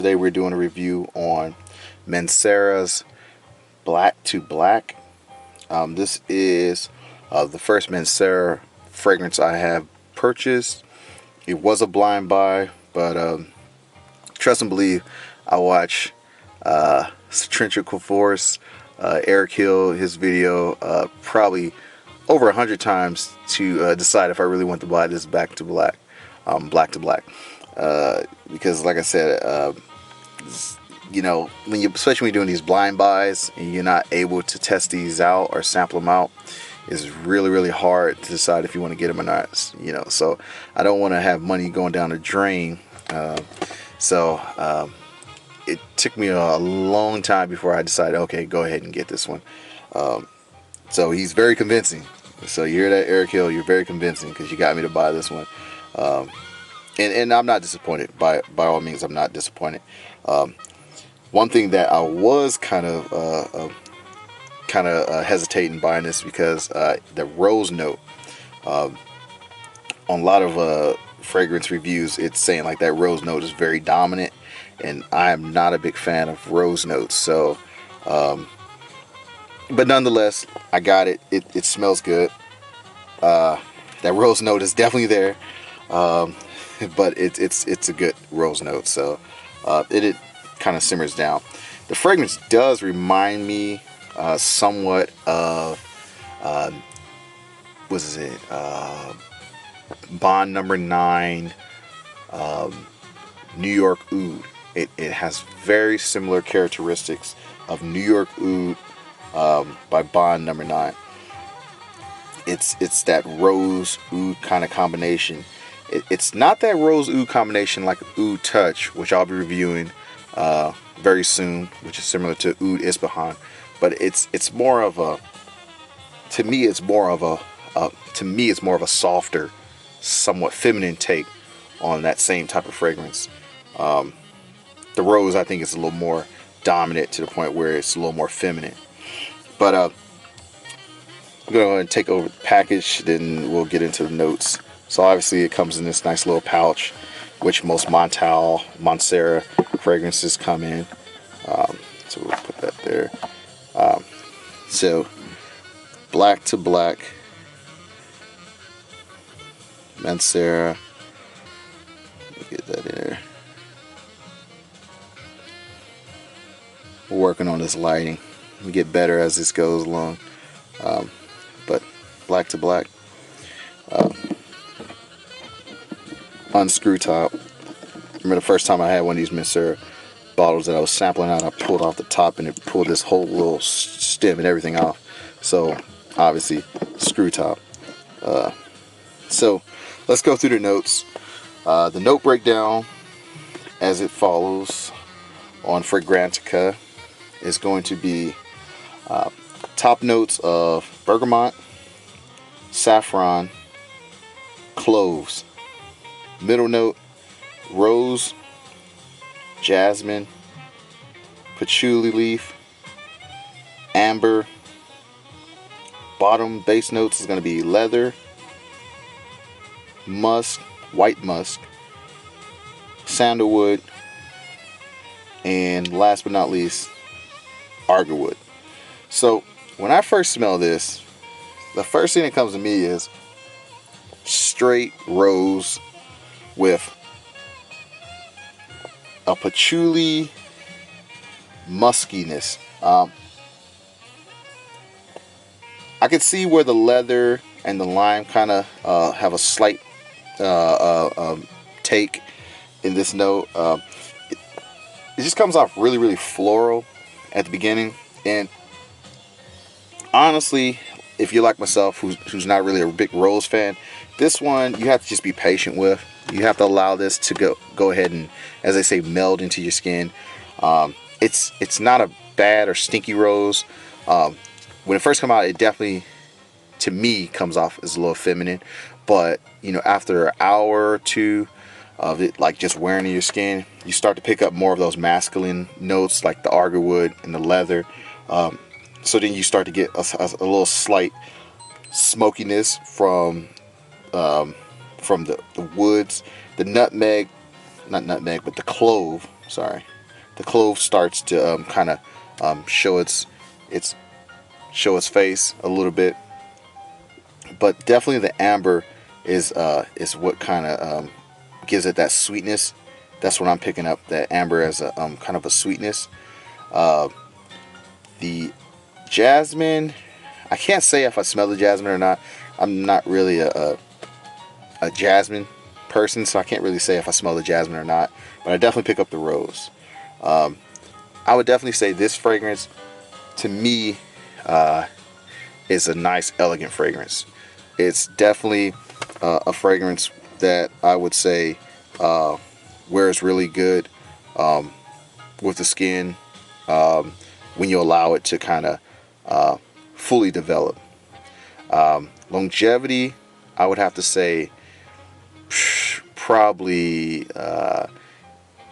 Today we're doing a review on Mancera's Black to Black. This is the first Mancera fragrance I have purchased. It was a blind buy, but trust and believe, I watch Centrifugal Force, Eric Hill, his video probably over 100 times to decide if I really want to buy this Black to Black. Because like I said, especially when you're doing these blind buys and you're not able to test these out or sample them out, it's really hard to decide if you want to get them or not. So I don't want to have money going down the drain. It took me a long time before I decided, okay, go ahead and get this one. So he's very convincing. So you hear that, Eric Hill? You're very convincing because you got me to buy this one. And I'm not disappointed. By all means, I'm not disappointed. One thing that I was kind of hesitating buying this because the rose note, on a lot of fragrance reviews, it's saying like that rose note is very dominant, and I am not a big fan of rose notes. So, but nonetheless, I got it. It smells good. That rose note is definitely there. But it's a good rose note, so it kind of simmers down. The fragrance does remind me somewhat of Bond Number 9, New York Oud. It has very similar characteristics of New York Oud by Bond Number 9. It's that rose oud kind of combination. It's not that rose oud combination like Oud Touch, which I'll be reviewing very soon, which is similar to Oud Ispahan, but it's more of a, to me it's more of a softer, somewhat feminine take on that same type of fragrance. The rose, I think, is a little more dominant to the point where it's a little more feminine. But I'm going to take over the package, then we'll get into the notes. So obviously it comes in this nice little pouch, which most Mancera fragrances come in. So we'll put that there. So Black to Black, Mancera. Get that in there. We're working on this lighting. We get better as this goes along. But Black to Black. Unscrew top. Remember the first time I had one of these Mancera bottles that I was sampling out, I pulled off the top and it pulled this whole little stem and everything off. So obviously screw top. So let's go through the notes. The note breakdown as it follows on Fragrantica is going to be top notes of bergamot, saffron, cloves. Middle note, rose, jasmine, patchouli leaf, amber. Bottom base notes is going to be leather, musk, white musk, sandalwood, and last but not least, argarwood. So when I first smell this, the first thing that comes to me is straight rose with a patchouli muskiness. I can see where the leather and the lime kind of have a slight take in this note. It just comes off really floral at the beginning, and honestly, if you're like myself, who's not really a big rose fan, this one you have to just be patient with. You have to allow this to go ahead and, as they say, meld into your skin. It's not a bad or stinky rose. When it first comes out, it definitely, to me, comes off as a little feminine. But after an hour or two of it, like just wearing in your skin, you start to pick up more of those masculine notes, like the argarwood and the leather. So then you start to get a little slight smokiness from the woods, the nutmeg, not nutmeg, but the clove. sorry, the clove starts to kind of show its face a little bit. But definitely the amber is what kind of gives it that sweetness. That's what I'm picking up. That amber as a kind of a sweetness. The jasmine, I can't say if I smell the jasmine or not. I'm not really a jasmine person, so I can't really say if I smell the jasmine or not. But I definitely pick up the rose. I would definitely say this fragrance, to me, is a nice, elegant fragrance. It's definitely a fragrance that I would say wears really good with the skin when you allow it to kind of fully develop. Longevity, I would have to say probably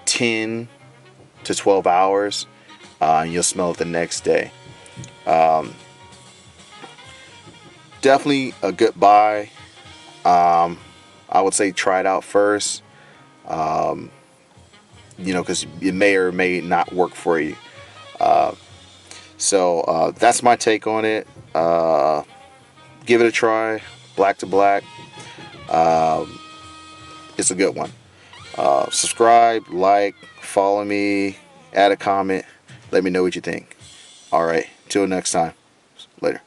10 to 12 hours, and you'll smell it the next day. Definitely a good buy. I would say try it out first, because it may or may not work for you. So that's my take on it. Give it a try. Black to Black. It's a good one. Subscribe, like, follow me, add a comment. Let me know what you think. All right. Till next time. Later.